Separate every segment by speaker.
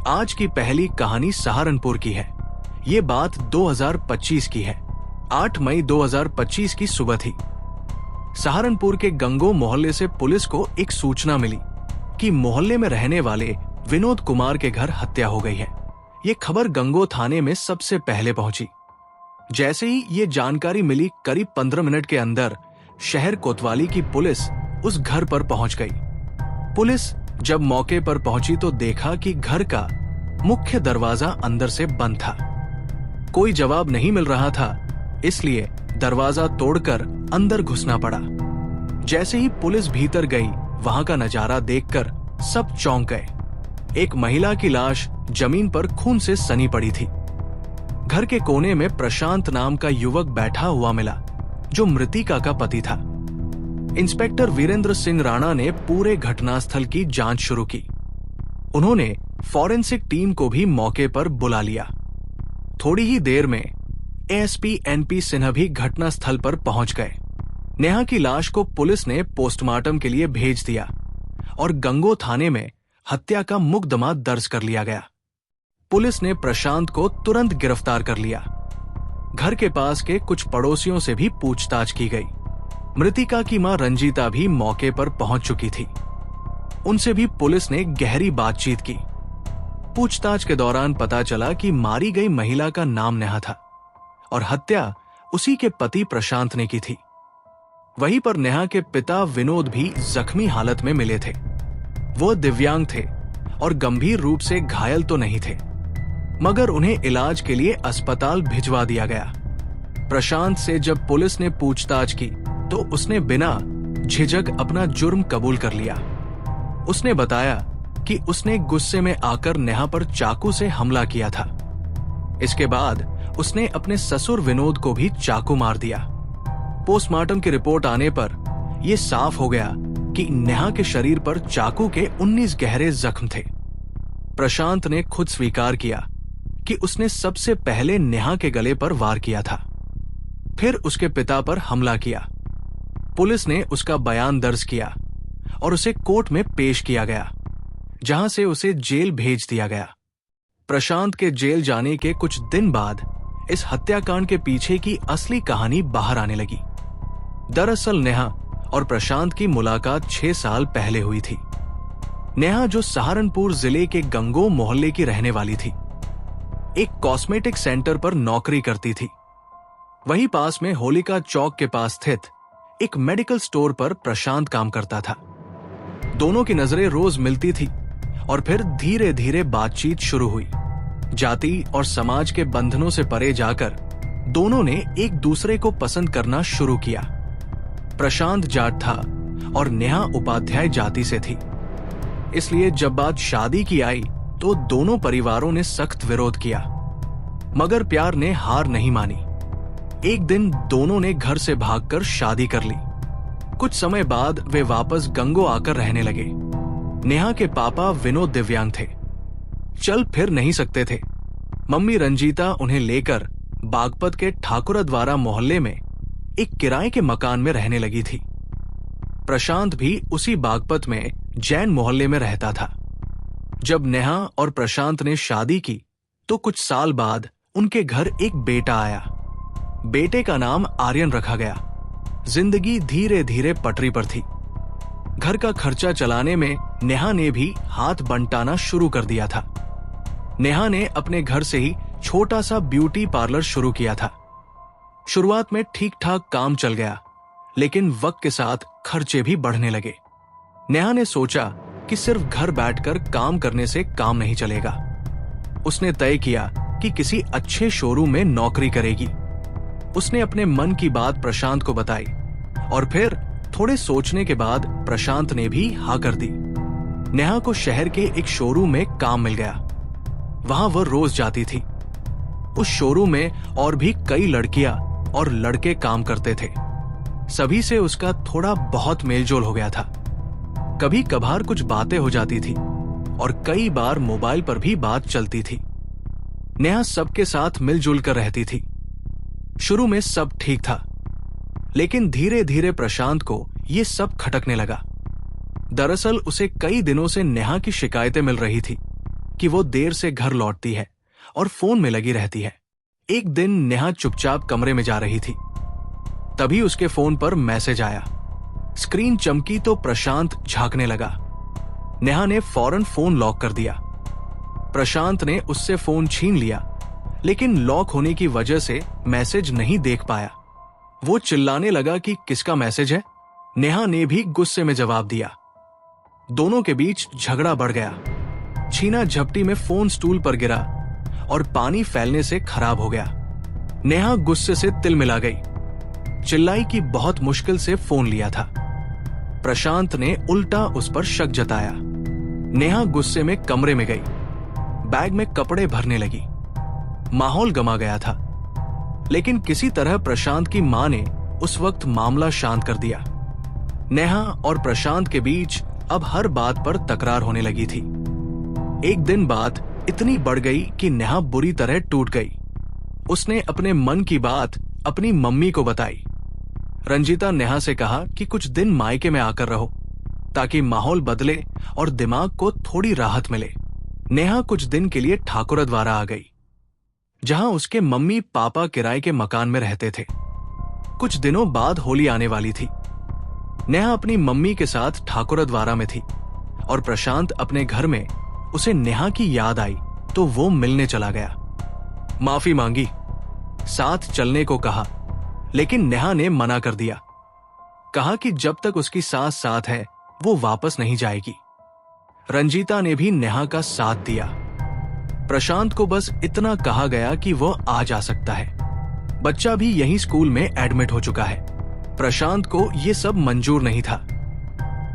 Speaker 1: आज की पहली कहानी सहारनपुर की है। ये बात 2025 की है। 8 मई 2025 की सुबह थी। सहारनपुर के गंगो मोहल्ले से पुलिस को एक सूचना मिली कि मोहल्ले में रहने वाले विनोद कुमार के घर हत्या हो गई है। ये खबर गंगो थाने में सबसे पहले पहुंची। जैसे ही ये जानकारी मिली, करीब 15 मिनट के अंदर शहर कोतवाली की पुलिस उस घर पर पहुंच गई। पुलिस जब मौके पर पहुंची तो देखा कि घर का मुख्य दरवाजा अंदर से बंद था। कोई जवाब नहीं मिल रहा था, इसलिए दरवाजा तोड़कर अंदर घुसना पड़ा। जैसे ही पुलिस भीतर गई, वहां का नजारा देखकर सब चौंक गए। एक महिला की लाश जमीन पर खून से सनी पड़ी थी। घर के कोने में प्रशांत नाम का युवक बैठा हुआ मिला, जो मृतिका का पति था। इंस्पेक्टर वीरेंद्र सिंह राणा ने पूरे घटनास्थल की जांच शुरू की। उन्होंने फॉरेंसिक टीम को भी मौके पर बुला लिया। थोड़ी ही देर में एएसपी एनपी सिन्हा भी घटनास्थल पर पहुंच गए। नेहा की लाश को पुलिस ने पोस्टमार्टम के लिए भेज दिया और गंगो थाने में हत्या का मुकदमा दर्ज कर लिया गया। पुलिस ने प्रशांत को तुरंत गिरफ्तार कर लिया। घर के पास के कुछ पड़ोसियों से भी पूछताछ की गई। मृतिका की मां रंजीता भी मौके पर पहुंच चुकी थी। उनसे भी पुलिस ने गहरी बातचीत की। पूछताछ के दौरान पता चला कि मारी गई महिला का नाम नेहा था और हत्या उसी के पति प्रशांत ने की थी। वहीं पर नेहा के पिता विनोद भी जख्मी हालत में मिले थे। वो दिव्यांग थे और गंभीर रूप से घायल तो नहीं थे, मगर उन्हें इलाज के लिए अस्पताल भिजवा दिया गया। प्रशांत से जब पुलिस ने पूछताछ की तो उसने बिना झिझक अपना जुर्म कबूल कर लिया। उसने बताया कि उसने गुस्से में आकर नेहा पर चाकू से हमला किया था। इसके बाद उसने अपने ससुर विनोद को भी चाकू मार दिया। पोस्टमार्टम की रिपोर्ट आने पर यह साफ हो गया कि नेहा के शरीर पर चाकू के 19 गहरे जख्म थे। प्रशांत ने खुद स्वीकार किया कि उसने सबसे पहले नेहा के गले पर वार किया था, फिर उसके पिता पर हमला किया। पुलिस ने उसका बयान दर्ज किया और उसे कोर्ट में पेश किया गया, जहां से उसे जेल भेज दिया गया। प्रशांत के जेल जाने के कुछ दिन बाद इस हत्याकांड के पीछे की असली कहानी बाहर आने लगी। दरअसल नेहा और प्रशांत की मुलाकात 6 साल पहले हुई थी। नेहा, जो सहारनपुर जिले के गंगो मोहल्ले की रहने वाली थी, एक कॉस्मेटिक सेंटर पर नौकरी करती थी। वहीं पास में होलिका चौक के पास स्थित एक मेडिकल स्टोर पर प्रशांत काम करता था। दोनों की नजरें रोज मिलती थी और फिर धीरे धीरे बातचीत शुरू हुई। जाति और समाज के बंधनों से परे जाकर दोनों ने एक दूसरे को पसंद करना शुरू किया। प्रशांत जाट था और नेहा उपाध्याय जाति से थी, इसलिए जब बात शादी की आई तो दोनों परिवारों ने सख्त विरोध किया, मगर प्यार ने हार नहीं मानी। एक दिन दोनों ने घर से भागकर शादी कर ली। कुछ समय बाद वे वापस गंगो आकर रहने लगे। नेहा के पापा विनोद दिव्यांग थे, चल फिर नहीं सकते थे। मम्मी रंजीता उन्हें लेकर बागपत के ठाकुरद्वारा मोहल्ले में एक किराए के मकान में रहने लगी थी। प्रशांत भी उसी बागपत में जैन मोहल्ले में रहता था। जब नेहा और प्रशांत ने शादी की तो कुछ साल बाद उनके घर एक बेटा आया। बेटे का नाम आर्यन रखा गया। जिंदगी धीरे धीरे पटरी पर थी। घर का खर्चा चलाने में नेहा ने भी हाथ बंटाना शुरू कर दिया था। नेहा ने अपने घर से ही छोटा सा ब्यूटी पार्लर शुरू किया था। शुरुआत में ठीक ठाक काम चल गया, लेकिन वक्त के साथ खर्चे भी बढ़ने लगे। नेहा ने सोचा कि सिर्फ घर बैठकर काम करने से काम नहीं चलेगा। उसने तय किया कि किसी अच्छे शोरूम में नौकरी करेगी। उसने अपने मन की बात प्रशांत को बताई और फिर थोड़े सोचने के बाद प्रशांत ने भी हाँ कर दी। नेहा को शहर के एक शोरूम में काम मिल गया। वहां वह रोज जाती थी। उस शोरूम में और भी कई लड़कियां और लड़के काम करते थे। सभी से उसका थोड़ा बहुत मेलजोल हो गया था। कभी कभार कुछ बातें हो जाती थी और कई बार मोबाइल पर भी बात चलती थी। नेहा सबके साथ मिलजुल कर रहती थी। शुरू में सब ठीक था, लेकिन धीरे धीरे प्रशांत को ये सब खटकने लगा। दरअसल उसे कई दिनों से नेहा की शिकायतें मिल रही थी कि वो देर से घर लौटती है और फोन में लगी रहती है। एक दिन नेहा चुपचाप कमरे में जा रही थी, तभी उसके फोन पर मैसेज आया। स्क्रीन चमकी तो प्रशांत झांकने लगा। नेहा ने फौरन फोन लॉक कर दिया। प्रशांत ने उससे फोन छीन लिया, लेकिन लॉक होने की वजह से मैसेज नहीं देख पाया। वो चिल्लाने लगा कि किसका मैसेज है। नेहा ने भी गुस्से में जवाब दिया। दोनों के बीच झगड़ा बढ़ गया। छीना झपटी में फोन स्टूल पर गिरा और पानी फैलने से खराब हो गया। नेहा गुस्से से तिलमिला गई। चिल्लाई कि बहुत मुश्किल से फोन लिया था। प्रशांत ने उल्टा उस पर शक जताया। नेहा गुस्से में कमरे में गई, बैग में कपड़े भरने लगी। माहौल गमा गया था, लेकिन किसी तरह प्रशांत की मां ने उस वक्त मामला शांत कर दिया। नेहा और प्रशांत के बीच अब हर बात पर तकरार होने लगी थी। एक दिन बात इतनी बढ़ गई कि नेहा बुरी तरह टूट गई। उसने अपने मन की बात अपनी मम्मी को बताई। रंजीता नेहा से कहा कि कुछ दिन मायके में आकर रहो, ताकि माहौल बदले और दिमाग को थोड़ी राहत मिले। नेहा कुछ दिन के लिए ठाकुरद्वारा आ गई, जहां उसके मम्मी पापा किराए के मकान में रहते थे। कुछ दिनों बाद होली आने वाली थी। नेहा अपनी मम्मी के साथ ठाकुरद्वारा में थी और प्रशांत अपने घर में। उसे नेहा की याद आई तो वो मिलने चला गया। माफी मांगी, साथ चलने को कहा, लेकिन नेहा ने मना कर दिया। कहा कि जब तक उसकी सास साथ है वो वापस नहीं जाएगी। रंजीता ने भी नेहा का साथ दिया। प्रशांत को बस इतना कहा गया कि वो आ जा सकता है। बच्चा भी यही स्कूल में एडमिट हो चुका है। प्रशांत को ये सब मंजूर नहीं था,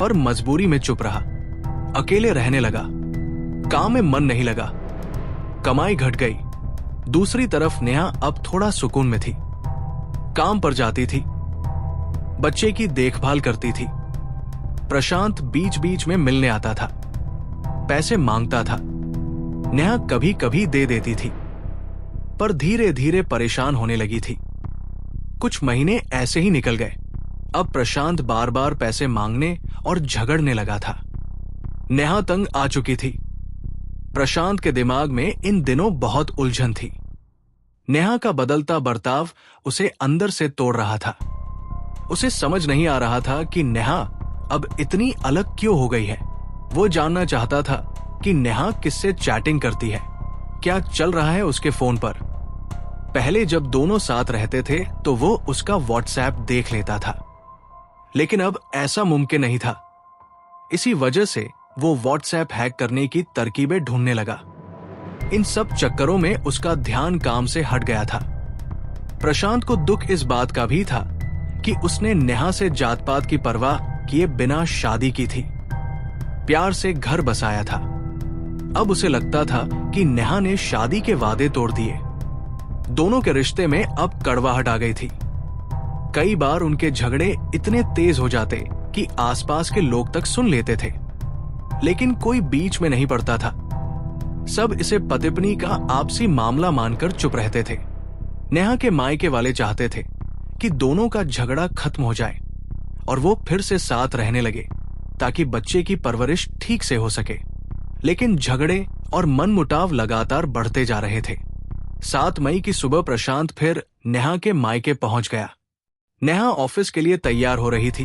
Speaker 1: पर मजबूरी में चुप रहा। अकेले रहने लगा। काम में मन नहीं लगा। कमाई घट गई। दूसरी तरफ नेहा अब थोड़ा सुकून में थी। काम पर जाती थी, बच्चे की देखभाल करती थी। प्रशांत बीच बीच में मिलने आता था, पैसे मांगता था। नेहा कभी कभी दे देती थी, पर धीरे धीरे परेशान होने लगी थी। कुछ महीने ऐसे ही निकल गए। अब प्रशांत बार बार पैसे मांगने और झगड़ने लगा था। नेहा तंग आ चुकी थी। प्रशांत के दिमाग में इन दिनों बहुत उलझन थी। नेहा का बदलता बर्ताव उसे अंदर से तोड़ रहा था। उसे समझ नहीं आ रहा था कि नेहा अब इतनी अलग क्यों हो गई है। वो जानना चाहता था कि नेहा किससे चैटिंग करती है, क्या चल रहा है उसके फोन पर। पहले जब दोनों साथ रहते थे तो वो उसका व्हाट्सएप देख लेता था, लेकिन अब ऐसा मुमकिन नहीं था। इसी वजह से वो व्हाट्सएप हैक करने की तरकीबें ढूंढने लगा। इन सब चक्करों में उसका ध्यान काम से हट गया था। प्रशांत को दुख इस बात का भी था कि उसने नेहा से जात पात की परवाह किए बिना शादी की थी, प्यार से घर बसाया था। अब उसे लगता था कि नेहा ने शादी के वादे तोड़ दिए। दोनों के रिश्ते में अब कड़वाहट आ गई थी। कई बार उनके झगड़े इतने तेज हो जाते कि आसपास के लोग तक सुन लेते थे, लेकिन कोई बीच में नहीं पड़ता था। सब इसे पति-पत्नी का आपसी मामला मानकर चुप रहते थे। नेहा के मायके वाले चाहते थे कि दोनों का झगड़ा खत्म हो जाए और वो फिर से साथ रहने लगे, ताकि बच्चे की परवरिश ठीक से हो सके। लेकिन झगड़े और मनमुटाव लगातार बढ़ते जा रहे थे। 7 मई की सुबह प्रशांत फिर नेहा के मायके पहुंच गया। नेहा ऑफिस के लिए तैयार हो रही थी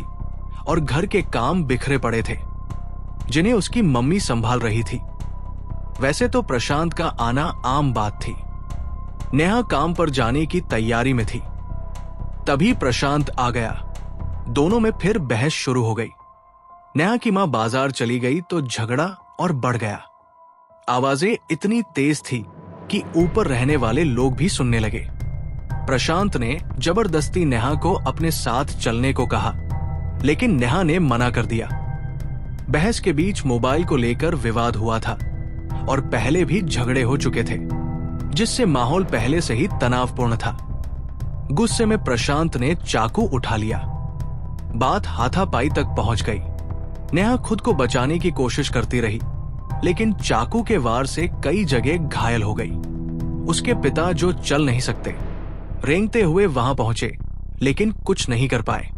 Speaker 1: और घर के काम बिखरे पड़े थे, जिन्हें उसकी मम्मी संभाल रही थी। वैसे तो प्रशांत का आना आम बात थी। नेहा काम पर जाने की तैयारी में थी, तभी प्रशांत आ गया। दोनों में फिर बहस शुरू हो गई। नेहा की मां बाजार चली गई तो झगड़ा और बढ़ गया। आवाजें इतनी तेज थी कि ऊपर रहने वाले लोग भी सुनने लगे। प्रशांत ने जबरदस्ती नेहा को अपने साथ चलने को कहा, लेकिन नेहा ने मना कर दिया। बहस के बीच मोबाइल को लेकर विवाद हुआ था और पहले भी झगड़े हो चुके थे, जिससे माहौल पहले से ही तनावपूर्ण था। गुस्से में प्रशांत ने चाकू उठा लिया। बात हाथापाई तक पहुंच गई। नेहा खुद को बचाने की कोशिश करती रही, लेकिन चाकू के वार से कई जगह घायल हो गई। उसके पिता, जो चल नहीं सकते, रेंगते हुए वहां पहुंचे, लेकिन कुछ नहीं कर पाए।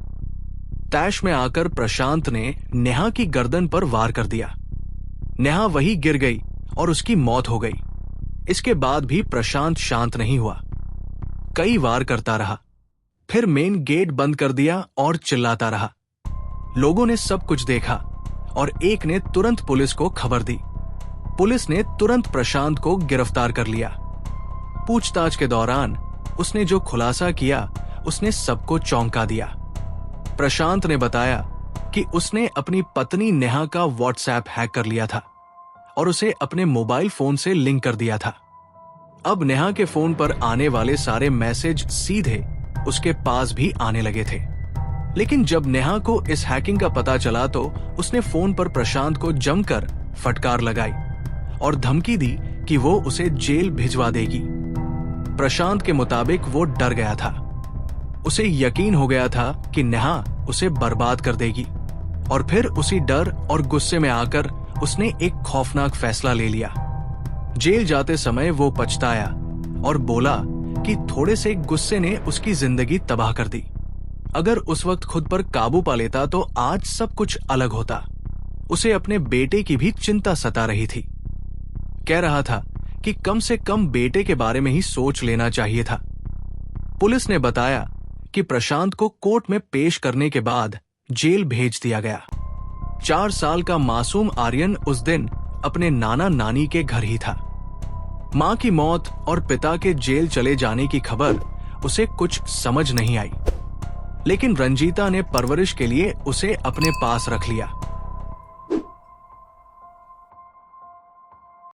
Speaker 1: तैश में आकर प्रशांत ने नेहा की गर्दन पर वार कर दिया। नेहा वहीं गिर गई और उसकी मौत हो गई। इसके बाद भी प्रशांत शांत नहीं हुआ। कई वार करता रहा, फिर मेन गेट बंद कर दिया और चिल्लाता रहा। लोगों ने सब कुछ देखा और एक ने तुरंत पुलिस को खबर दी। पुलिस ने तुरंत प्रशांत को गिरफ्तार कर लिया। पूछताछ के दौरान उसने जो खुलासा किया उसने सबको चौंका दिया। प्रशांत ने बताया कि उसने अपनी पत्नी नेहा का व्हाट्सएप हैक कर लिया था और उसे अपने मोबाइल फोन से लिंक कर दिया था। अब नेहा के फोन पर आने वाले सारे मैसेज सीधे उसके पास भी आने लगे थे। लेकिन जब नेहा को इस हैकिंग का पता चला तो उसने फोन पर प्रशांत को जमकर फटकार लगाई और धमकी दी कि वो उसे जेल भिजवा देगी। प्रशांत के मुताबिक वो डर गया था। उसे यकीन हो गया था कि नेहा उसे बर्बाद कर देगी और फिर उसी डर और गुस्से में आकर उसने एक खौफनाक फैसला ले लिया। जेल जाते समय वो पछताया और बोला कि थोड़े से गुस्से ने उसकी जिंदगी तबाह कर दी। अगर उस वक्त खुद पर काबू पा लेता तो आज सब कुछ अलग होता। उसे अपने बेटे की भी चिंता सता रही थी। कह रहा था कि कम से कम बेटे के बारे में ही सोच लेना चाहिए था। पुलिस ने बताया कि प्रशांत को कोर्ट में पेश करने के बाद जेल भेज दिया गया। 4 साल का मासूम आर्यन उस दिन अपने नाना नानी के घर ही था। मां की मौत और पिता के जेल चले जाने की खबर उसे कुछ समझ नहीं आई, लेकिन रंजीता ने परवरिश के लिए उसे अपने पास रख लिया।